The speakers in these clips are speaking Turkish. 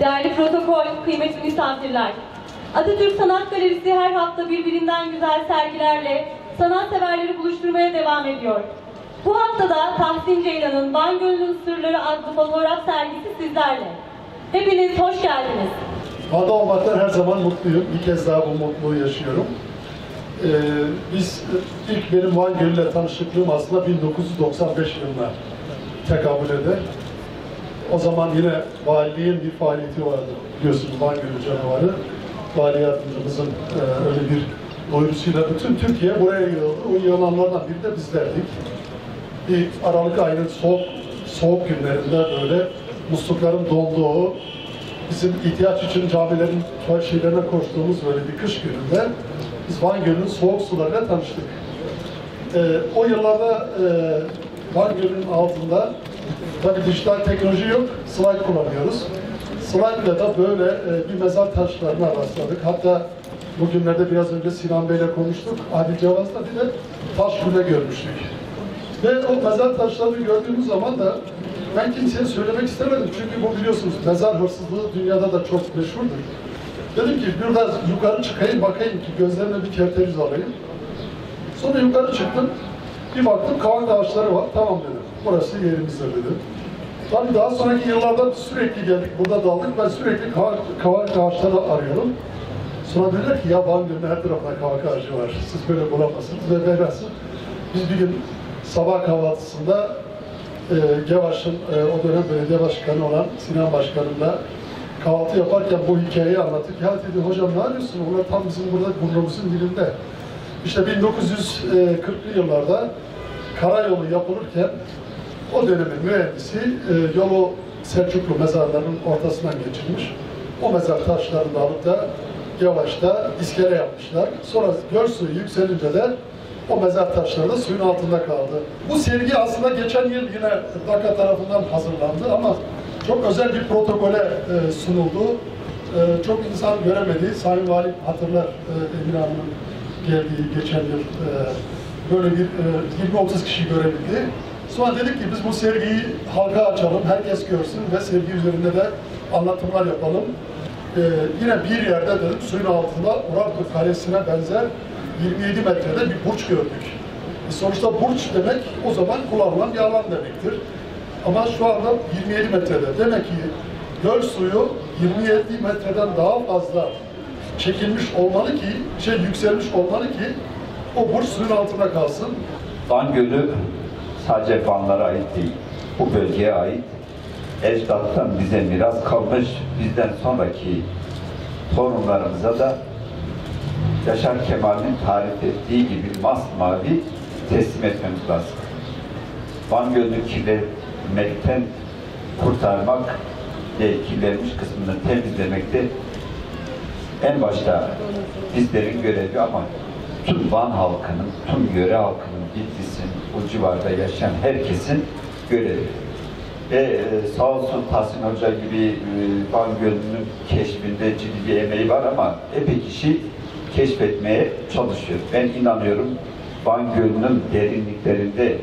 Değerli protokol, kıymetli misafirler. Atatürk Sanat Galerisi her hafta birbirinden güzel sergilerle sanatseverleri buluşturmaya devam ediyor. Bu haftada Tahsin Ceylan'ın Van Gölü'nün Sırları adlı fotoğraf sergisi sizlerle. Hepiniz hoş geldiniz. Van'da olmaktan her zaman mutluyum. Bir kez daha bu mutluluğu yaşıyorum. İlk benim Van Gölü'yle tanışıklığım aslında 1995 yılına tekabül eder. O zaman yine valiliğin bir faaliyeti vardı. Biliyorsunuz Van Gölü canavarı. Vali yardımcımızın öyle bir duyurusuyla bütün Türkiye buraya yığıldı. O yığılanlardan biri de bizlerdik. Bir Aralık ayının soğuk günlerinde böyle muslukların donduğu, bizim ihtiyaç için camilerin şeylerine koştuğumuz böyle bir kış gününde biz Van Gölü'nün soğuk sularıyla tanıştık. O yıllarda Van Gölü'nün altında tabii dijital teknoloji yok, slide kullanıyoruz. Slide'la da böyle bir mezar taşlarına rastladık. Hatta bugünlerde biraz önce Sinan Bey'le konuştuk. Adil Cevaz'da bir de taş kule görmüştük. Ve o mezar taşlarını gördüğümüz zaman da ben kimseye söylemek istemedim. Çünkü bu biliyorsunuz mezar hırsızlığı dünyada da çok meşhurdur. Dedim ki biraz yukarı çıkayım bakayım ki gözlerime bir kerteriz alayım. Sonra yukarı çıktım. Bir baktım kavak ağaçları var. Tamam dedim. Burası yerimizde dedim. Tabii daha sonraki yıllarda sürekli geldik. Burada daldık. Ben sürekli kavak ağaçları arıyorum. Sonra dediler ki ya Van Gölü'nün her tarafında kavak ağacı var. Siz böyle bulamazsınız. Ve velhasıl biz bir gün sabah kahvaltısında Gevaş'ın o dönem belediye başkanı olan Sinan Başkanım'la kahvaltı yaparken bu hikayeyi anlattık. Ya dedi hocam ne arıyorsun? Onlar tam bizim burada burnumuzun dibinde. İşte 1940'lı yıllarda karayolu yapılırken o dönemin mühendisi yolu Selçuklu mezarlarının ortasından geçirmiş. O mezar taşlarını da alıp da Gevaş'ta iskele yapmışlar. Sonra göl suyu yükselince de o mezar taşları da suyun altında kaldı. Bu sergi aslında geçen yıl yine DAKA tarafından hazırlandı ama çok özel bir protokole sunuldu. Çok insan göremedi. Sayın Vali hatırlar Emine Hanım'ın geldiği geçen yıl böyle bir 20-30 kişi görebildi. Sonra dedik ki biz bu sergiyi halka açalım, herkes görsün ve sergi üzerinde de anlatımlar yapalım. Yine bir yerde dedim suyun altında Urartu Kalesi'ne benzer 27 metrede bir burç gördük. Sonuçta burç demek o zaman kullanılan bir alan demektir. Ama şu anda 27 metrede. Demek ki göl suyu 27 metreden daha fazla çekilmiş olmalı ki, yükselmiş olmalı ki o burç suyun altında kalsın. Van Gölü sadece Vanlara ait değil, bu bölgeye ait. Ecdattan bize miras kalmış, bizden sonraki torunlarımıza da Yaşar Kemal'in tarif ettiği gibi masmavi teslim etmemiz lazım. Van Gölü'nü kirlenmekten kurtarmak ve kirlenmiş kısmını temizlemek de en başta bizlerin görevi ama tüm Van halkının, tüm yöre halkının, Bitlis'in, bu civarda yaşayan herkesin görevi. Ve sağ olsun Tahsin Hoca gibi Van Gölü'nün keşfinde ciddi bir emeği var ama epey kişi keşfetmeye çalışıyor. Ben inanıyorum Van Gölü'nün derinliklerinde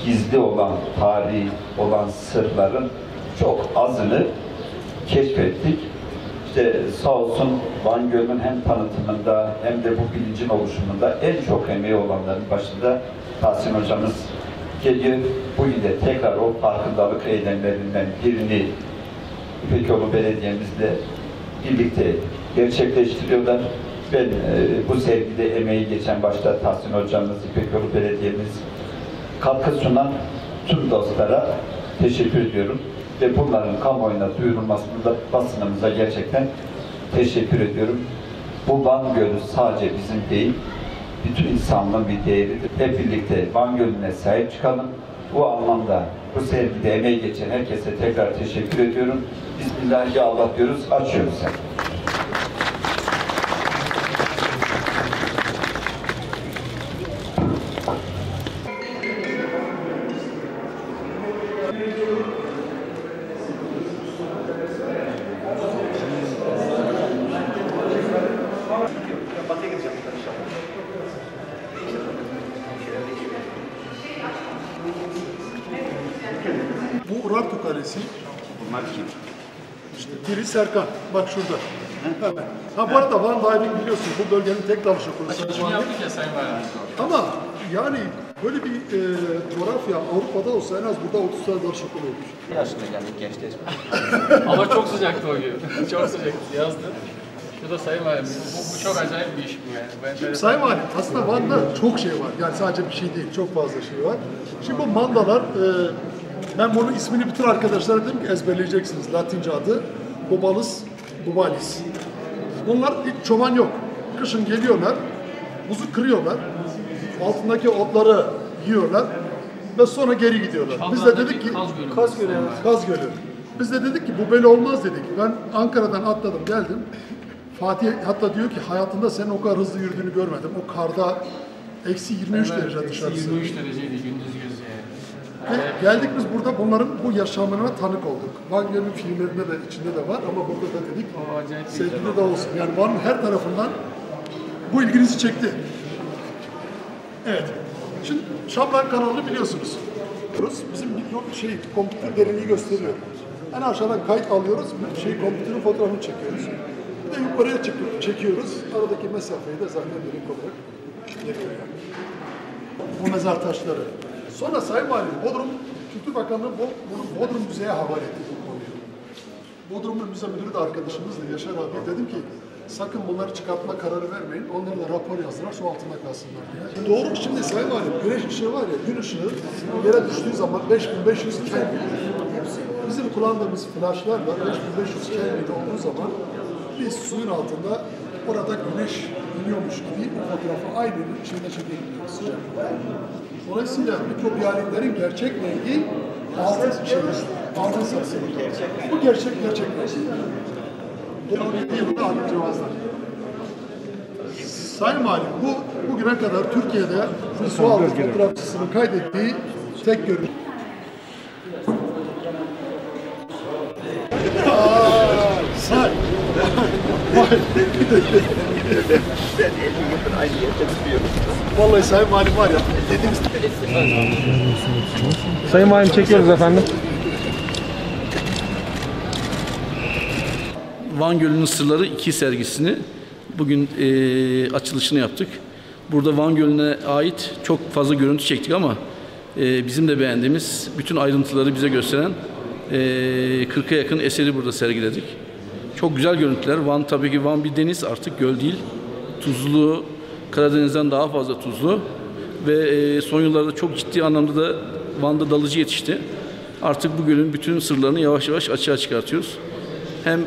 gizli olan, tarihi olan sırların çok azını keşfettik. İşte sağ olsun Van Gölü'nün hem tanıtımında hem de bu bilincin oluşumunda en çok emeği olanların başında Tahsin Hocamız geliyor. Bugün de tekrar o farkındalık eylemlerinden birini İpekyolu Belediye'mizle birlikte gerçekleştiriyorlar. Ben bu sergide emeği geçen başta Tahsin Hocamız, İpekyolu Belediye'miz katkı sunan tüm dostlara teşekkür ediyorum. Ve bunların kamuoyuna duyurulmasında basınımıza gerçekten teşekkür ediyorum. Bu Van Gölü sadece bizim değil, bütün insanlığın bir değeridir. Hep birlikte Van Gölü'ne sahip çıkalım. Bu anlamda bu sergide emeği geçen herkese tekrar teşekkür ediyorum. Bismillahirrahmanirrahim diyoruz, açıyoruz. Bu Urartu Kalesi. Bunlar kim? İşte biri Serkan. Bak şurada. Hemen. Ha bu arada Van Diving biliyorsun bu bölgenin tek dalış okulu. Açılışını yaptık ya Sayın Valim. Ama yani böyle bir coğrafya Avrupa'da olsa en az burada 30 tane dalış okulu olur. Yaşına geldik gençler. Ama çok sıcaktı o gün. Çok sıcaktı. Yazdı. Şu da Sayın Valim. Bu çok acayip bir iş bu yani. Ben Sayın Valim, aslında Van'da çok şey var. Yani sadece bir şey değil, çok fazla şey var. Şimdi bu mandalar, ben bunun ismini bütün arkadaşlara dedim ki ezberleyeceksiniz. Latince adı bubalis. Bunlar hiç çoban yok. Kışın geliyorlar, buzu kırıyorlar. Altındaki otları yiyorlar ve sonra geri gidiyorlar. Biz de dedik ki Kaz Gölü. Biz de dedik ki bu böyle olmaz dedik. Ben Ankara'dan atladım geldim. Fatih hatta diyor ki hayatında senin o kadar hızlı yürüdüğünü görmedim. O karda eksi 23 derece dışarısı. 23 dereceydi gündüz gözü yani. Geldik biz burada bunların bu yaşamına tanık olduk. Van Gölü'nün filmlerinde de içinde de var ama burada da dedik sevgili de olsun. Yani Van'ın her tarafından bu ilginizi çekti. Evet. Şimdi Şamlar kanalını biliyorsunuz. Bizim kompütür derinliği gösteriyor. En aşağıdan kayıt alıyoruz, kompütürün fotoğrafını çekiyoruz. Bir de yukarıya çekiyoruz. Aradaki mesafeyi de zaten derinlik olarak veriyor yani. Bu mezar taşları. Sonra Sayın Valim, Bodrum Kültür Bakanlığı bunu Bodrum Müze'ye havale etti bu konuyu. Bodrum Müze Müdürü de arkadaşımızdı, Yaşar abi. Dedim ki sakın bunları çıkartma kararı vermeyin. Onlara da rapor yazdılar, su altında kalsınlar diye. Doğru, şimdi Sayın Valim, güneş ışığı var ya, gün ışığı yere düştüğü zaman 5500 Kelvin. Bizim kullandığımız flaşlarla 5500 Kelvin olduğu zaman biz suyun altında orada güneş iniyormuş gibi bu fotoğrafı aynı içinde çekebiliyoruz sıcaklıkta. Dolayısıyla mikrobiyallerin gerçek rengi altın sarısı. Bu gerçek rengi. Yılda Ali Cevazlar. Sayın Valim, bu bugüne kadar Türkiye'de su altı fotoğrafçısının kaydettiği tek görüntü. Say. Vallahi Sayın Valim var ya, dediğimiz Sayın Valim çekiyoruz efendim. Van Gölü'nün Sırları 2 sergisini bugün açılışını yaptık. Burada Van Gölü'ne ait çok fazla görüntü çektik ama bizim de beğendiğimiz bütün ayrıntıları bize gösteren 40'a yakın eseri burada sergiledik. Çok güzel görüntüler. Van tabii ki bir deniz, artık göl değil. Tuzlu, Karadeniz'den daha fazla tuzlu ve son yıllarda çok ciddi anlamda da Van'da dalıcı yetişti. Artık bu gölün bütün sırlarını yavaş yavaş açığa çıkartıyoruz. Hem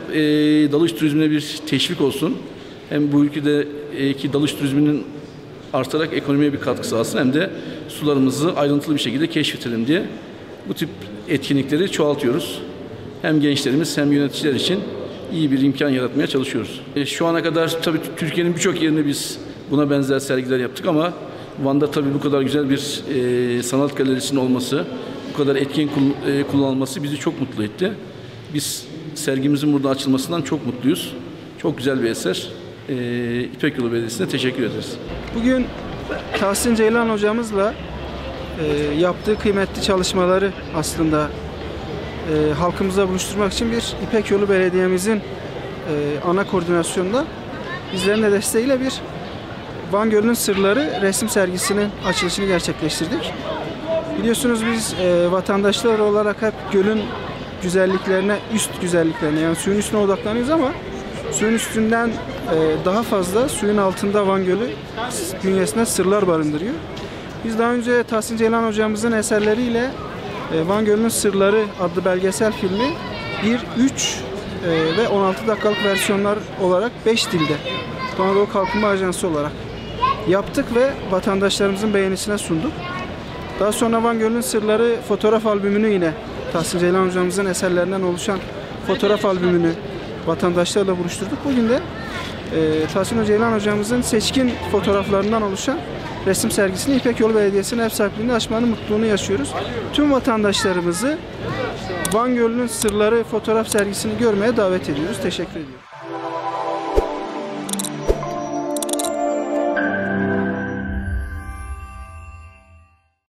dalış turizmine bir teşvik olsun, hem bu ülkedeki dalış turizminin artarak ekonomiye bir katkı sağlasın, hem de sularımızı ayrıntılı bir şekilde keşfedelim diye bu tip etkinlikleri çoğaltıyoruz. Hem gençlerimiz hem yöneticiler için iyi bir imkan yaratmaya çalışıyoruz. Şu ana kadar tabii Türkiye'nin birçok yerinde biz buna benzer sergiler yaptık ama Van'da tabii bu kadar güzel bir sanat galerisinin olması, bu kadar etkin kullanılması bizi çok mutlu etti. Biz sergimizin burada açılmasından çok mutluyuz. Çok güzel bir eser. İpek Yolu Belediyesi'ne teşekkür ederiz. Bugün Tahsin Ceylan hocamızla yaptığı kıymetli çalışmaları aslında halkımıza buluşturmak için bir İpek Yolu Belediye'mizin ana koordinasyonunda bizlerin de desteğiyle bir Van Gölü'nün Sırları resim sergisinin açılışını gerçekleştirdik. Biliyorsunuz biz vatandaşlar olarak hep gölün güzelliklerine, üst güzelliklerine, yani suyun üstüne odaklanıyoruz ama suyun üstünden daha fazla suyun altında Van Gölü bünyesinde sırlar barındırıyor. Biz daha önce Tahsin Ceylan hocamızın eserleriyle Van Gölü'nün Sırları adlı belgesel filmi 1, 3 ve 16 dakikalık versiyonlar olarak 5 dilde Anadolu Kalkınma Ajansı olarak yaptık ve vatandaşlarımızın beğenisine sunduk. Daha sonra Van Gölü'nün Sırları fotoğraf albümünü yine Tahsin Ceylan hocamızın eserlerinden oluşan fotoğraf albümünü vatandaşlarla buluşturduk. Bugün de Tahsin Ceylan hocamızın seçkin fotoğraflarından oluşan resim sergisini İpek Yolu Belediyesi'nin ev sahipliğinde açmanın mutluluğunu yaşıyoruz. Tüm vatandaşlarımızı Van Gölü'nün Sırları fotoğraf sergisini görmeye davet ediyoruz. Teşekkür ediyorum.